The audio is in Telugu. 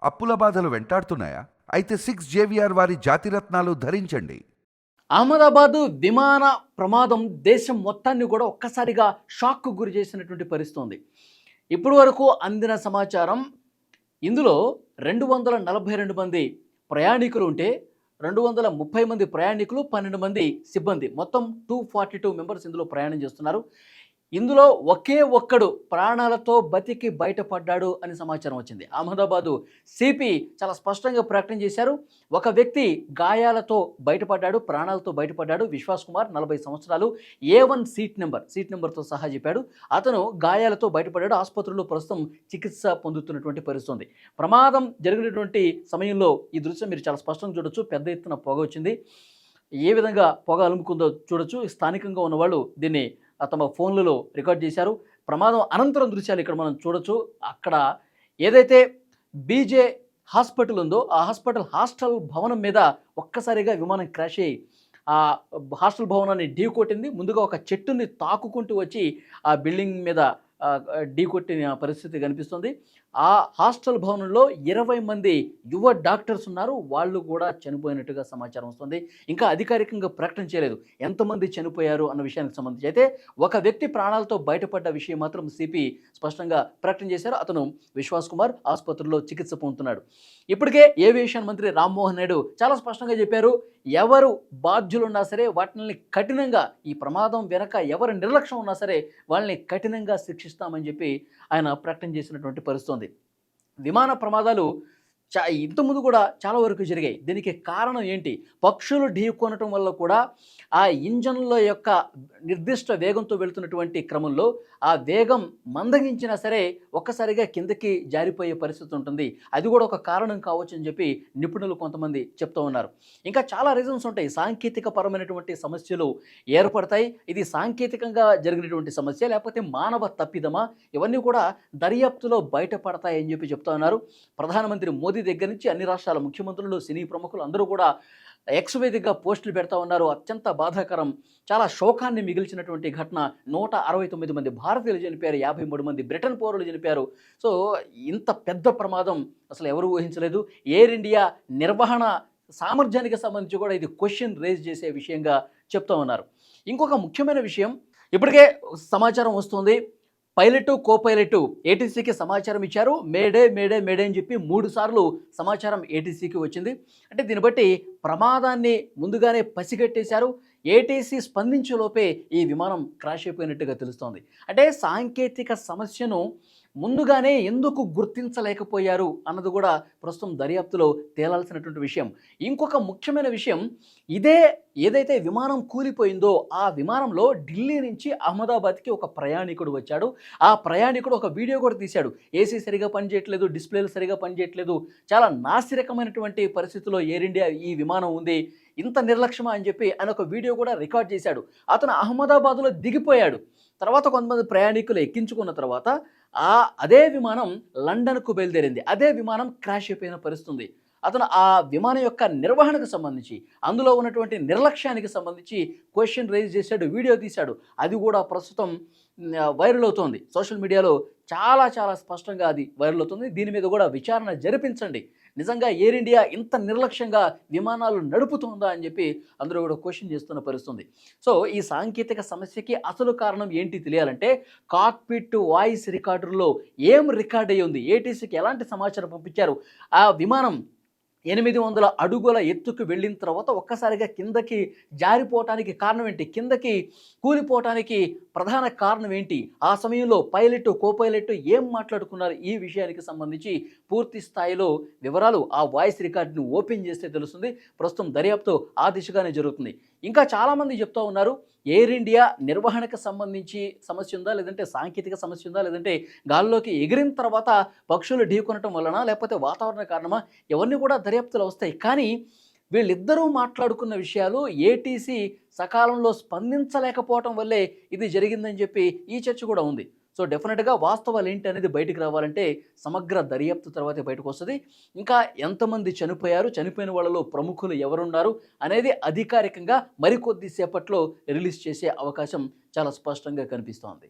అప్పుల బాధలు వెంటాడుతున్నాయా? అయితే 6 జేవిఆర్ వారి జాతిరత్నాలు ధరించండి. అహ్మదాబాదు విమాన ప్రమాదం దేశం మొత్తాన్ని కూడా ఒక్కసారిగా షాక్కు గురి చేసినటువంటి పరిస్థితి ఉంది. ఇప్పటి వరకు అందిన సమాచారం ఇందులో 242 మంది ప్రయాణికులు ఉంటే 230 మంది ప్రయాణికులు, 12 మంది సిబ్బంది, మొత్తం 242 మెంబర్స్ ఇందులో ప్రయాణం చేస్తున్నారు. ఇందులో ఒకే ఒక్కడు ప్రాణాలతో బతికి బయటపడ్డాడు అని సమాచారం వచ్చింది. అహ్మదాబాదు సిపి చాలా స్పష్టంగా ప్రకటన చేశారు. ఒక వ్యక్తి గాయాలతో బయటపడ్డాడు, ప్రాణాలతో బయటపడ్డాడు. విశ్వాస్ కుమార్, 40 సంవత్సరాలు, A1 సీట్ నెంబర్తో సహా చెప్పాడు. అతను గాయాలతో బయటపడ్డాడు. ఆసుపత్రిలో ప్రస్తుతం చికిత్స పొందుతున్నటువంటి పరిస్థితి ఉంది. ప్రమాదం జరిగినటువంటి సమయంలో ఈ దృశ్యం మీరు చాలా స్పష్టంగా చూడొచ్చు. పెద్ద ఎత్తున పొగ వచ్చింది. ఏ విధంగా పొగ అలుముకుందో చూడొచ్చు. స్థానికంగా ఉన్నవాళ్ళు దీన్ని తమ ఫోన్లలో రికార్డ్ చేశారు. ప్రమాదం అనంతరం దృశ్యాలు ఇక్కడ మనం చూడొచ్చు. అక్కడ ఏదైతే బీజే హాస్పిటల్ ఉందో ఆ హాస్టల్ భవనం మీద ఒక్కసారిగా విమానం క్రాష్ అయ్యి ఆ హాస్టల్ భవనాన్ని ఢీకొట్టింది. ముందుగా ఒక చెట్టుని తాకుకుంటూ వచ్చి ఆ బిల్డింగ్ మీద ఢీకొట్టిన పరిస్థితి కనిపిస్తుంది. ఆ హాస్టల్ భవనంలో 20 మంది యువ డాక్టర్స్ ఉన్నారు. వాళ్ళు కూడా చనిపోయినట్టుగా సమాచారం వస్తుంది. ఇంకా అధికారికంగా ప్రకటన చేయలేదు ఎంతమంది చనిపోయారు అన్న విషయానికి సంబంధించి. అయితే ఒక వ్యక్తి ప్రాణాలతో బయటపడ్డ విషయం మాత్రం సిపి స్పష్టంగా ప్రకటన చేశారు. అతను విశ్వాస్ కుమార్ ఆసుపత్రిలో చికిత్స పొందుతున్నాడు. ఇప్పటికే ఏవియేషన్ మంత్రి రామ్మోహన్ నాయుడు చాలా స్పష్టంగా చెప్పారు, ఎవరు బాధ్యులున్నా సరే వాటిని కఠినంగా, ఈ ప్రమాదం వెనక ఎవరి నిర్లక్ష్యం ఉన్నా సరే వాళ్ళని కఠినంగా శిక్షిస్తామని చెప్పి ఆయన ప్రకటన చేసినటువంటి పరిస్థితి ఉంది. విమాన ప్రమాదాలు ఇంతకుముందు కూడా చాలా వరకు జరిగాయి. దీనికి కారణం ఏంటి? పక్షులు ఢీకొనటం వల్ల కూడా ఆ ఇంజన్ల యొక్క నిర్దిష్ట వేగంతో వెళుతున్నటువంటి క్రమంలో ఆ వేగం మందగించినా సరే ఒక్కసారిగా కిందకి జారిపోయే పరిస్థితి ఉంటుంది. అది కూడా ఒక కారణం కావచ్చు అని చెప్పి నిపుణులు కొంతమంది చెప్తూ ఉన్నారు. ఇంకా చాలా రీజన్స్ ఉంటాయి. సాంకేతిక పరమైనటువంటి సమస్యలు ఏర్పడతాయి. ఇది సాంకేతికంగా జరిగినటువంటి సమస్య లేకపోతే మానవ తప్పిదమా, ఇవన్నీ కూడా దర్యాప్తులో బయటపడతాయి అని చెప్పి చెప్తా ఉన్నారు. ప్రధానమంత్రి మోదీ దగ్గర నుంచి అన్ని రాష్ట్రాల ముఖ్యమంత్రులు, సినీ ప్రముఖులు అందరూ కూడా ఎక్స్ వేదికగా పోస్టులు పెడతా ఉన్నారు. అత్యంత బాధాకరం, చాలా శోకాన్ని మిగిల్చినటువంటి ఘటన. 169 మంది భారతీయులు చనిపోయారు, 53 మంది బ్రిటన్ పౌరులు చనిపోయారు. సో ఇంత పెద్ద ప్రమాదం అసలు ఎవరు ఊహించలేదు. ఎయిర్ ఇండియా నిర్వహణ సామర్థ్యానికి సంబంధించి కూడా ఇది క్వశ్చన్ రేజ్ చేసే విషయంగా చెప్తా ఉన్నారు. ఇంకొక ముఖ్యమైన విషయం, ఇప్పటికే సమాచారం వస్తుంది, పైలట్, కో పైలట్ ఏటీసీకి సమాచారం ఇచ్చారు. మేడే మేడే మేడే అని చెప్పి 3 సార్లు సమాచారం ఏటీసీకి వచ్చింది. అంటే దీన్ని బట్టి ప్రమాదాన్ని ముందుగానే పసిగట్టేశారు. ఏటీసీ స్పందించేలోపే ఈ విమానం క్రాష్ అయిపోయినట్టుగా తెలుస్తోంది. అంటే సాంకేతిక సమస్యను ముందుగానే ఎందుకు గుర్తించలేకపోయారు అన్నది కూడా ప్రస్తుతం దర్యాప్తులో తేలాల్సినటువంటి విషయం. ఇంకొక ముఖ్యమైన విషయం, ఏదైతే విమానం కూలిపోయిందో ఆ విమానంలో ఢిల్లీ నుంచి అహ్మదాబాద్కి ఒక ప్రయాణికుడు వచ్చాడు. ఆ ప్రయాణికుడు ఒక వీడియో కూడా తీశాడు. ఏసీ సరిగా పనిచేయట్లేదు, డిస్ప్లేలు సరిగా పనిచేయట్లేదు, చాలా నాసిరకమైనటువంటి పరిస్థితుల్లో ఎయిర్ ఇండియా ఈ విమానం ఉంది, ఇంత నిర్లక్ష్యమా అని చెప్పి ఆయన ఒక వీడియో కూడా రికార్డ్ చేశాడు. అతను అహ్మదాబాద్లో దిగిపోయాడు. తర్వాత కొంతమంది ప్రయాణికులు ఎక్కించుకున్న తర్వాత అదే విమానం లండన్కు బయలుదేరింది. అదే విమానం క్రాష్ అయిపోయిన పరిస్థితి ఉంది. అతను ఆ విమానం యొక్క నిర్వహణకు సంబంధించి, అందులో ఉన్నటువంటి నిర్లక్ష్యానికి సంబంధించి క్వశ్చన్ రైజ్ చేశాడు, వీడియో తీశాడు. అది కూడా ప్రస్తుతం వైరల్ అవుతోంది. సోషల్ మీడియాలో చాలా చాలా స్పష్టంగా అది వైరల్ అవుతుంది. దీని మీద కూడా విచారణ జరిపించండి, నిజంగా ఎయిర్ ఇండియా ఇంత నిర్లక్ష్యంగా విమానాలు నడుపుతుందా అని చెప్పి అందరూ కూడా క్వశ్చన్ చేస్తున్న పరిస్థితుంది. సో ఈ సాంకేతిక సమస్యకి అసలు కారణం ఏంటి తెలియాలంటే, కాక్పిట్ వాయిస్ రికార్డర్లో ఏం రికార్డ్ అయ్యి ఉంది, ఏటీసీకి ఎలాంటి సమాచారం పంపించారు, ఆ విమానం 800 అడుగుల ఎత్తుకు వెళ్ళిన తర్వాత ఒక్కసారిగా కిందకి జారిపోవటానికి కారణం ఏంటి, కిందకి కూలిపోవటానికి ప్రధాన కారణం ఏంటి, ఆ సమయంలో పైలట్, కో పైలట్ ఏం మాట్లాడుకున్నారు, ఈ విషయానికి సంబంధించి పూర్తి స్థాయిలో వివరాలు ఆ వాయిస్ రికార్డుని ఓపెన్ చేస్తే తెలుస్తుంది. ప్రస్తుతం దర్యాప్తు ఆ దిశగానే జరుగుతుంది. ఇంకా చాలామంది చెప్తూ ఉన్నారు, ఎయిర్ ఇండియా నిర్వహణకు సంబంధించి సమస్య ఉందా, లేదంటే సాంకేతిక సమస్య ఉందా, లేదంటే గాల్లోకి ఎగిరిన తర్వాత పక్షులు ఢీకొనటం వలన, లేకపోతే వాతావరణ కారణమా, ఇవన్నీ కూడా దర్యాప్తులో వస్తాయి. కానీ వీళ్ళిద్దరూ మాట్లాడుకున్న విషయాలు ఏటీసీ సకాలంలో స్పందించలేకపోవటం వల్లే ఇది జరిగిందని చెప్పి ఈ చర్చ కూడా ఉంది. సో డెఫినెట్గా వాస్తవాలు ఏంటి అనేది బయటికి రావాలంటే సమగ్ర దర్యాప్తు తర్వాతే బయటకు వస్తుంది. ఇంకా ఎంతమంది చనిపోయారు, చనిపోయిన వాళ్ళలో ప్రముఖులు ఎవరున్నారు అనేది అధికారికంగా మరికొద్ది సేపట్లో రిలీజ్ చేసే అవకాశం చాలా స్పష్టంగా కనిపిస్తోంది.